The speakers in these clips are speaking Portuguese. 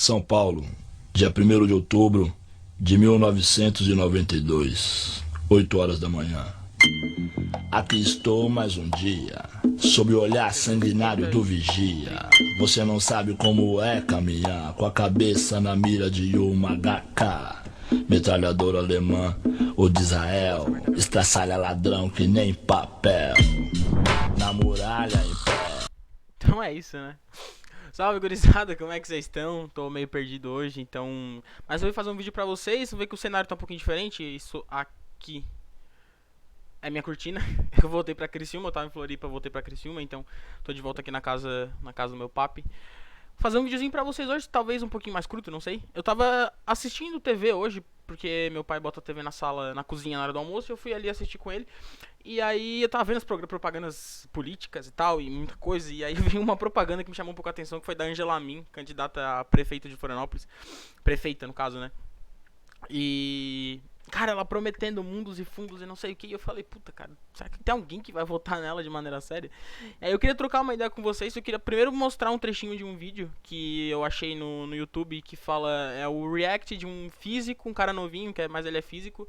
São Paulo, dia 1º de outubro de 1992, 8 horas da manhã. Aqui estou mais um dia, sob o olhar sanguinário do vigia. Você não sabe como é caminhar com a cabeça na mira de uma HK. Metralhadora alemã ou de Israel, estraçalha ladrão que nem papel. Na muralha em pé. Então é isso, né? Salve, gurizada, como é que vocês estão? Tô meio perdido hoje, então... Mas eu vou fazer um vídeo pra vocês, vou ver que o cenário tá um pouquinho diferente. Isso aqui é minha cortina. Eu voltei pra Criciúma, eu tava em Floripa, voltei pra Criciúma, então tô de volta aqui na casa do meu papi. Vou fazer um videozinho pra vocês hoje, talvez um pouquinho mais curto, não sei. Eu tava assistindo TV hoje, porque meu pai bota a TV na sala, na cozinha na hora do almoço, e eu fui ali assistir com ele. E aí eu tava vendo as propagandas políticas e tal, e muita coisa, e aí vi uma propaganda que me chamou um pouco a atenção, que foi da Angela Amin, candidata a prefeita de Florianópolis. Prefeita, no caso, né? E... cara, ela prometendo mundos e fundos e não sei o que. E eu falei, puta, cara, será que tem alguém que vai votar nela de maneira séria? Aí eu queria trocar uma ideia com vocês. Eu queria primeiro mostrar um trechinho de um vídeo que eu achei no YouTube, que fala, é o react de um físico, um cara novinho, mas ele é físico.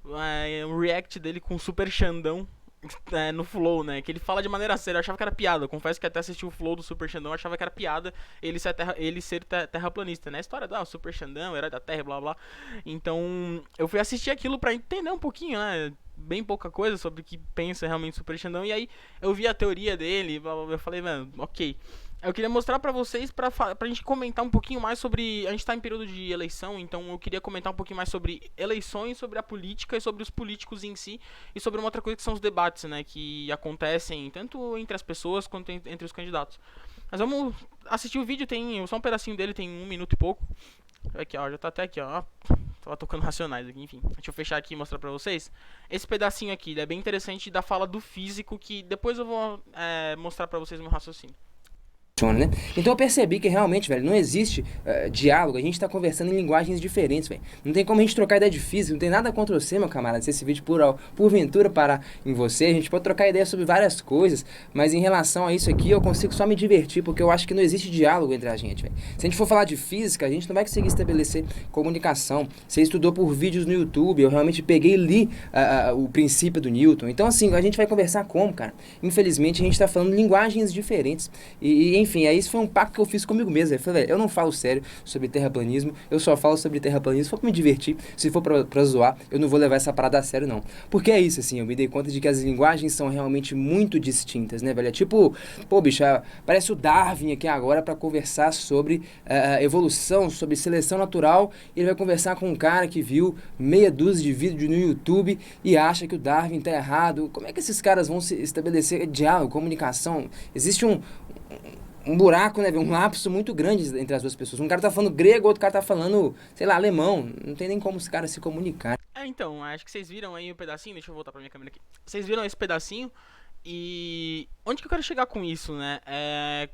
É um react dele com o Super Xandão. No Flow, né? Que ele fala de maneira séria. Eu achava que era piada. Eu confesso que até assisti o Flow do Super Xandão. Eu achava que era piada ele ser terraplanista, né? A história do Super Xandão, herói da Terra, blá blá. Então, eu fui assistir aquilo pra entender um pouquinho, né? Bem pouca coisa sobre o que pensa realmente o Super Xandão. E aí, eu vi a teoria dele. Blá, blá, blá, eu falei, mano, ok. Eu queria mostrar pra vocês, pra gente comentar um pouquinho mais sobre... A gente tá em período de eleição, então eu queria comentar um pouquinho mais sobre eleições, sobre a política e sobre os políticos em si. E sobre uma outra coisa que são os debates, né? Que acontecem tanto entre as pessoas quanto entre os candidatos. Mas vamos assistir o vídeo, tem só um pedacinho dele, tem 1 minuto e pouco. Aqui, ó, já tá até aqui, ó. Tava tocando Racionais aqui, enfim. Deixa eu fechar aqui e mostrar pra vocês. Esse pedacinho aqui, ele é bem interessante da fala do físico, que depois eu vou mostrar pra vocês o meu raciocínio. Né? Então eu percebi que realmente, velho, não existe diálogo, a gente tá conversando em linguagens diferentes, velho. Não tem como a gente trocar ideia de física, não tem nada contra você, meu camarada, se esse vídeo porventura parar em você, a gente pode trocar ideia sobre várias coisas, mas em relação a isso aqui eu consigo só me divertir, porque eu acho que não existe diálogo entre a gente, velho. Se a gente for falar de física, a gente não vai conseguir estabelecer comunicação. Você estudou por vídeos no YouTube, eu realmente peguei e li o princípio do Newton. Então assim, a gente vai conversar como, cara? Infelizmente a gente tá falando linguagens diferentes enfim, aí isso foi um pacto que eu fiz comigo mesmo. Eu falei, velho, eu não falo sério sobre terraplanismo, eu só falo sobre terraplanismo se for pra me divertir, se for pra zoar, eu não vou levar essa parada a sério, não. Porque é isso, assim, eu me dei conta de que as linguagens são realmente muito distintas, né, velho? É tipo, pô, bicho, parece o Darwin aqui agora pra conversar sobre evolução, sobre seleção natural, e ele vai conversar com um cara que viu meia dúzia de vídeos no YouTube e acha que o Darwin tá errado. Como é que esses caras vão se estabelecer diálogo, comunicação? Existe um buraco, né, um lapso muito grande entre as duas pessoas. Um cara tá falando grego, outro cara tá falando, sei lá, alemão. Não tem nem como os caras se comunicar. Então, acho que vocês viram aí o pedacinho. Deixa eu voltar pra minha câmera aqui. Vocês viram esse pedacinho? E onde que eu quero chegar com isso, né?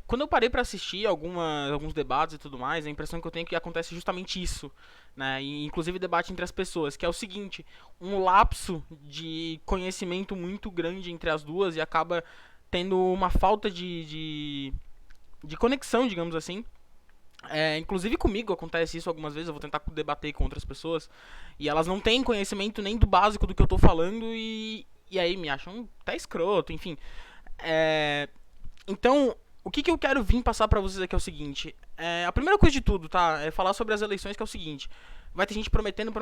Quando eu parei pra assistir alguns debates e tudo mais, a impressão que eu tenho é que acontece justamente isso, né? E, inclusive debate entre as pessoas, que é o seguinte: um lapso de conhecimento muito grande entre as duas e acaba tendo uma falta de conexão, digamos assim. Inclusive comigo acontece isso algumas vezes. Eu vou tentar debater com outras pessoas e elas não têm conhecimento nem do básico do que eu tô falando e aí me acham até escroto, enfim. Então, o que eu quero vir passar pra vocês aqui é o seguinte. A primeira coisa de tudo, tá? É falar sobre as eleições, que é o seguinte: vai ter gente prometendo.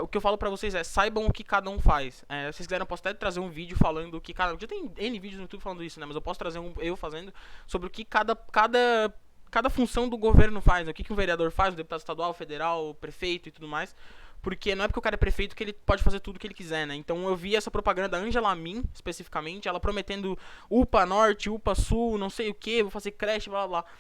O que eu falo pra vocês é, saibam o que cada um faz. Se vocês quiserem, eu posso até trazer um vídeo falando o que cada... Já tem N vídeos no YouTube falando isso, né? Mas eu posso trazer eu fazendo sobre o que cada função do governo faz, né? O que um vereador faz, o deputado estadual, federal, o prefeito e tudo mais. Porque não é porque o cara é prefeito que ele pode fazer tudo o que ele quiser, né? Então eu vi essa propaganda da Angela Amin, especificamente, ela prometendo UPA Norte, UPA Sul, não sei o que, vou fazer creche, blá blá blá.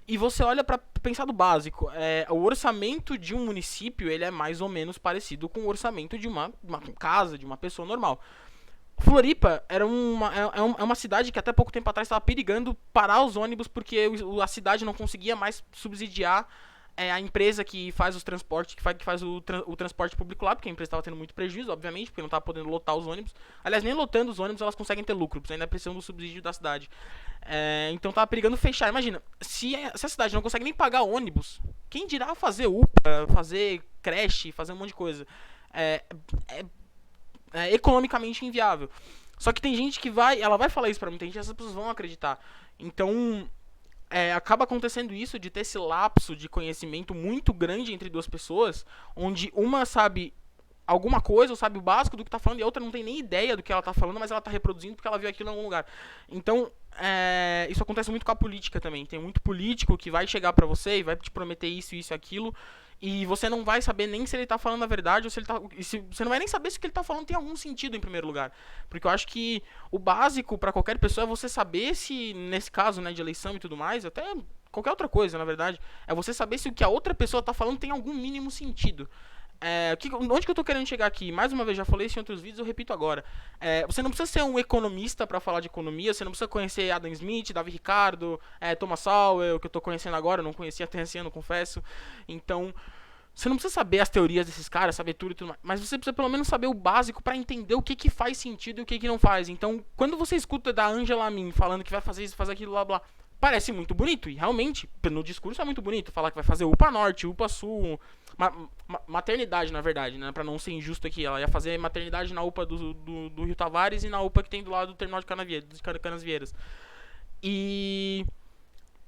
E você olha pra pensar do básico, o orçamento de um município, ele é mais ou menos parecido com o orçamento de uma casa, de uma pessoa normal. Floripa era uma cidade que até pouco tempo atrás estava perigando parar os ônibus porque a cidade não conseguia mais subsidiar a empresa que faz os transportes, que faz o transporte público lá, porque a empresa estava tendo muito prejuízo, obviamente, porque não estava podendo lotar os ônibus. Aliás, nem lotando os ônibus elas conseguem ter lucro, porque ainda precisam do subsídio da cidade. Então estava perigando fechar. Imagina, se a cidade não consegue nem pagar ônibus, Quem dirá fazer UPA, fazer creche, fazer um monte de coisa. É economicamente inviável. Só que tem gente que ela vai falar isso pra muita gente e essas pessoas vão acreditar. Então, acaba acontecendo isso de ter esse lapso de conhecimento muito grande entre duas pessoas, onde uma sabe alguma coisa, ou sabe o básico do que tá falando, e a outra não tem nem ideia do que ela tá falando, mas ela tá reproduzindo porque ela viu aquilo em algum lugar. Então, isso acontece muito com a política também. Tem muito político que vai chegar pra você e vai te prometer isso, isso e aquilo, e você não vai saber nem se ele tá falando a verdade, ou se ele tá. Você não vai nem saber se o que ele tá falando tem algum sentido em primeiro lugar. Porque eu acho que o básico pra qualquer pessoa é você saber se, nesse caso, né, de eleição e tudo mais, até qualquer outra coisa, na verdade, é você saber se o que a outra pessoa tá falando tem algum mínimo sentido. Onde que eu tô querendo chegar aqui? Mais uma vez, já falei isso em outros vídeos, eu repito agora. Você não precisa ser um economista para falar de economia, você não precisa conhecer Adam Smith, Davi Ricardo, Thomas Sowell, que eu tô conhecendo agora, eu não conhecia até esse ano, confesso. Então, você não precisa saber as teorias desses caras, saber tudo e tudo mais, mas você precisa pelo menos saber o básico para entender o que faz sentido e o que não faz. Então, quando você escuta da Angela Amin falando que vai fazer isso, fazer aquilo, blá blá, parece muito bonito, e realmente, no discurso é muito bonito, falar que vai fazer UPA Norte, UPA Sul, maternidade, na verdade, né, pra não ser injusto aqui, ela ia fazer maternidade na UPA do Rio Tavares e na UPA que tem do lado do terminal de Canasvieiras. E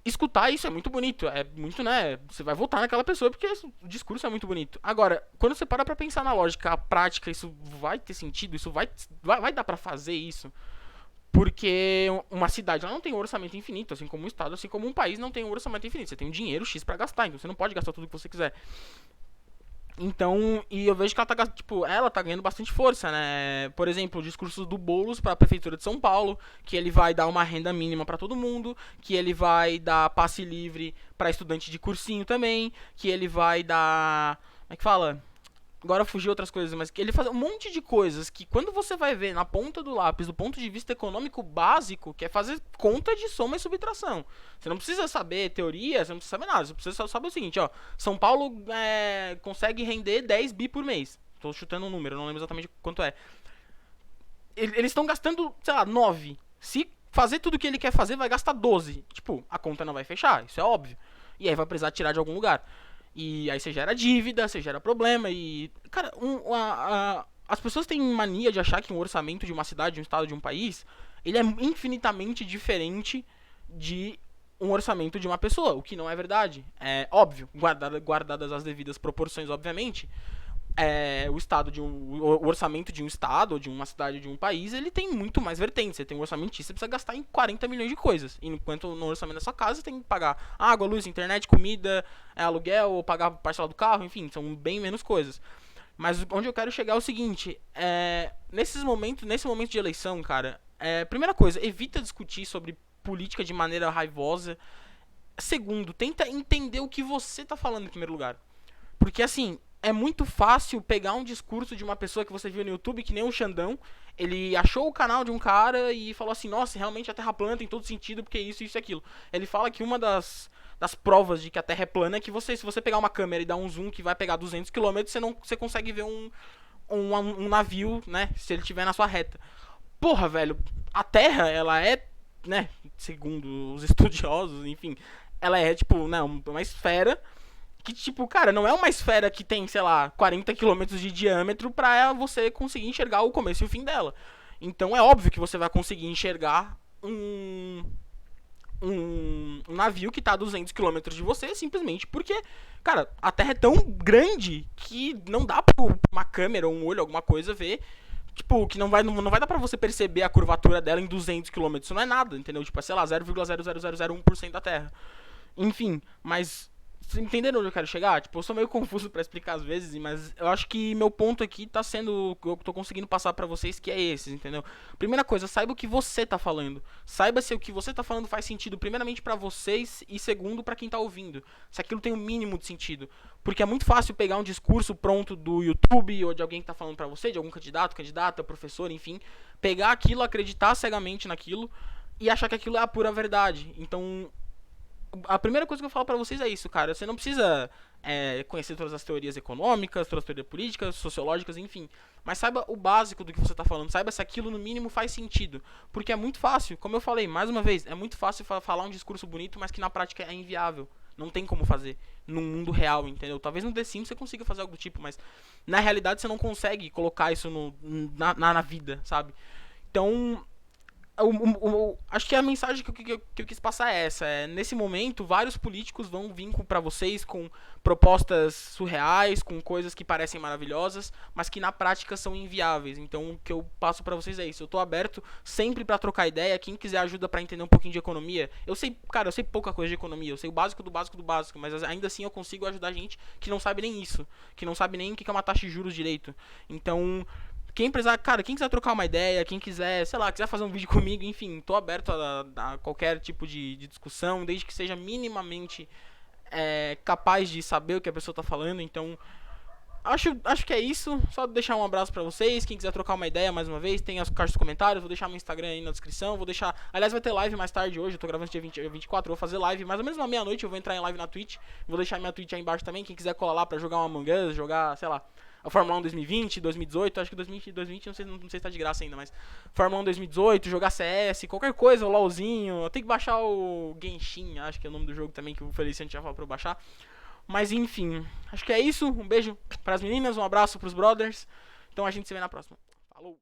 escutar isso é muito bonito, é muito, né, você vai votar naquela pessoa porque o discurso é muito bonito. Agora, quando você para pra pensar na lógica, a prática, isso vai ter sentido, isso vai dar pra fazer isso? Porque uma cidade ela não tem um orçamento infinito, assim como um estado, assim como um país não tem um orçamento infinito. Você tem um dinheiro X pra gastar, então você não pode gastar tudo que você quiser. Então, e eu vejo que ela tá ganhando bastante força, né? Por exemplo, o discurso do Boulos para a prefeitura de São Paulo, que ele vai dar uma renda mínima para todo mundo, que ele vai dar passe livre para estudante de cursinho também, que ele vai dar, como é que fala? Agora fugiu outras coisas, mas que ele faz um monte de coisas que quando você vai ver na ponta do lápis, do ponto de vista econômico básico, que é fazer conta de soma e subtração. Você não precisa saber teoria, você não precisa saber nada, você precisa só saber o seguinte, ó, São Paulo consegue render 10 bi por mês. Tô chutando um número, não lembro exatamente quanto é. Eles estão gastando, sei lá, 9. Se fazer tudo o que ele quer fazer, vai gastar 12. Tipo, a conta não vai fechar, isso é óbvio. E aí vai precisar tirar de algum lugar. E aí você gera dívida, você gera problema e... Cara, as pessoas têm mania de achar que um orçamento de uma cidade, de um estado, de um país, ele é infinitamente diferente de um orçamento de uma pessoa, o que não é verdade. É óbvio, guardadas as devidas proporções, obviamente. O orçamento de um estado, ou de uma cidade, ou de um país, ele tem muito mais vertentes. Você tem um orçamento X, você precisa gastar em 40 milhões de coisas. Enquanto no orçamento da sua casa, você tem que pagar água, luz, internet, comida, aluguel, ou pagar parcela do carro, enfim, são bem menos coisas. Mas onde eu quero chegar é o seguinte, nesse momento de eleição, cara, primeira coisa, evita discutir sobre política de maneira raivosa. Segundo, tenta entender o que você tá falando em primeiro lugar. Porque assim, é muito fácil pegar um discurso de uma pessoa que você viu no YouTube, que nem o Xandão. Ele achou o canal de um cara e falou assim, nossa, realmente a Terra plana tem todo sentido, porque isso, isso e aquilo. Ele fala que uma das provas de que a Terra é plana é que se você pegar uma câmera e dar um zoom que vai pegar 200 km, você consegue ver um navio, né, se ele estiver na sua reta. Porra, velho, a Terra, ela é, né, segundo os estudiosos, enfim, ela é, tipo, né, uma esfera que, tipo, cara, não é uma esfera que tem, sei lá, 40 km de diâmetro pra você conseguir enxergar o começo e o fim dela. Então é óbvio que você vai conseguir enxergar um navio que tá a 200 km de você, simplesmente porque, cara, a Terra é tão grande que não dá pra uma câmera, um olho, alguma coisa ver, tipo, que não vai dar pra você perceber a curvatura dela em 200 km. Isso não é nada, entendeu? Tipo, é, sei lá, 0,00001% da Terra. Enfim, mas... Entenderam onde eu quero chegar? Tipo, eu sou meio confuso pra explicar às vezes, mas eu acho que meu ponto aqui tá sendo... Eu tô conseguindo passar pra vocês que é esse, entendeu? Primeira coisa, saiba o que você tá falando. Saiba se o que você tá falando faz sentido, primeiramente pra vocês e segundo pra quem tá ouvindo. Se aquilo tem um mínimo de sentido. Porque é muito fácil pegar um discurso pronto do YouTube ou de alguém que tá falando pra você, de algum candidato, candidata, professor, enfim. Pegar aquilo, acreditar cegamente naquilo e achar que aquilo é a pura verdade. Então... A primeira coisa que eu falo pra vocês é isso, cara. Você não precisa conhecer todas as teorias econômicas, todas as teorias políticas, sociológicas, enfim. Mas saiba o básico do que você tá falando. Saiba se aquilo, no mínimo, faz sentido. Porque é muito fácil, como eu falei, mais uma vez, é muito fácil falar um discurso bonito, mas que na prática é inviável. Não tem como fazer no mundo real, entendeu? Talvez no The Sims você consiga fazer algo do tipo, mas na realidade você não consegue colocar isso na vida, sabe? Então, acho que a mensagem que eu quis passar é essa. Nesse momento, vários políticos vão vir pra vocês com propostas surreais, com coisas que parecem maravilhosas, mas que na prática são inviáveis. Então, o que eu passo pra vocês é isso. Eu tô aberto sempre pra trocar ideia. Quem quiser ajuda pra entender um pouquinho de economia. Eu sei pouca coisa de economia. Eu sei o básico do básico do básico, mas ainda assim eu consigo ajudar gente que não sabe nem isso. Que não sabe nem o que é uma taxa de juros direito. Então, quem precisar, cara, quem quiser trocar uma ideia, quem quiser, sei lá, quiser fazer um vídeo comigo, enfim, tô aberto a qualquer tipo de discussão, desde que seja minimamente capaz de saber o que a pessoa tá falando. Então, acho que é isso. Só deixar um abraço pra vocês. Quem quiser trocar uma ideia, mais uma vez, tem as caixas de comentários. Vou deixar meu Instagram aí na descrição. Vou deixar. Aliás, vai ter live mais tarde hoje. Eu tô gravando dia 24. Eu vou fazer live mais ou menos na meia-noite. Eu vou entrar em live na Twitch. Vou deixar minha Twitch aí embaixo também. Quem quiser colar lá pra jogar uma Among Us, jogar, sei lá, a Fórmula 1 2020, 2018. Acho que 2020 não sei se tá de graça ainda, mas Fórmula 1 2018, jogar CS, qualquer coisa, o LOLzinho. Eu tenho que baixar o Genshin, acho que é o nome do jogo também, que o Feliciano já falou pra eu baixar. Mas enfim, acho que é isso. Um beijo pras meninas, um abraço pros brothers. Então a gente se vê na próxima. Falou!